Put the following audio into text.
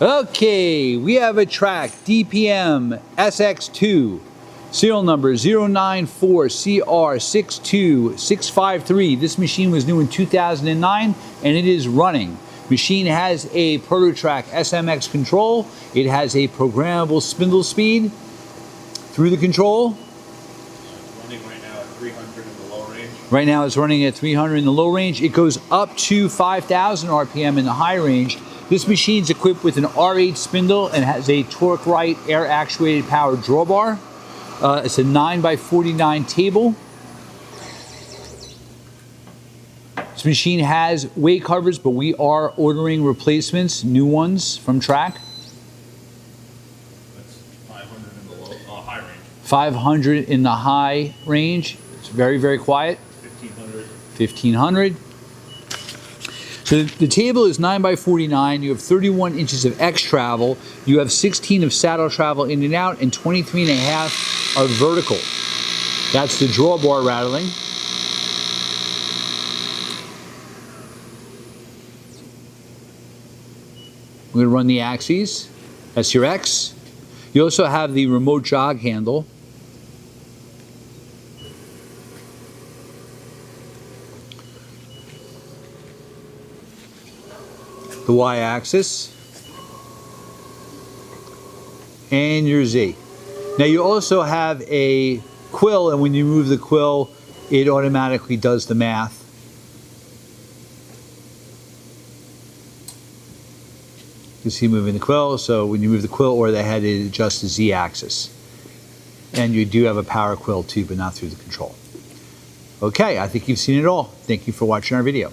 Okay, we have a TRAK DPM SX2, serial number 094CR62653. This machine was new in 2009 and it is running. Machine has a ProtoTRAK SMX control. It has a programmable spindle speed through the control. Running right now at 300 in the low range. Right now it's running at 300 in the low range. It goes up to 5,000 RPM in the high range. This machine is equipped with an R8 spindle and has a torque right air actuated power drawbar. It's a 9x49 table. This machine has weight covers, but we are ordering replacements, new ones from TRAK. That's 500 in the high range. 500 in the high range. It's very, very quiet. 1500. 1500. So the table is 9x49. You have 31 inches of X travel. You have 16 of saddle travel in and out, and 23.5 of vertical. That's the drawbar rattling. We're going to run the axes. That's your X. You also have the remote jog handle. The Y-axis, and your Z. Now you also have a quill, and when you move the quill, it automatically does the math. You see moving the quill, so when you move the quill or the head, it adjusts the Z-axis. And you do have a power quill too, but not through the control. Okay, I think you've seen it all. Thank you for watching our video.